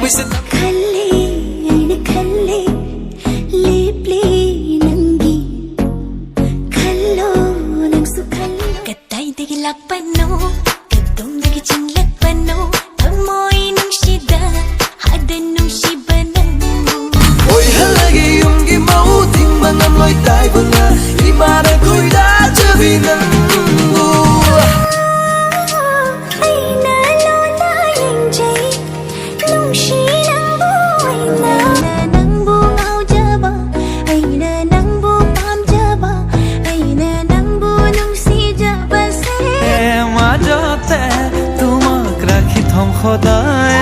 Khalli aina khalli leepli nangi khallo nangsu khallo katay digi lakpano katong digi chinglakpano thamoy nung shida hadan nung shiba nangu oi halagi yumgi mau ting mangam loi tai banga imara kuida chavi nangu Khoda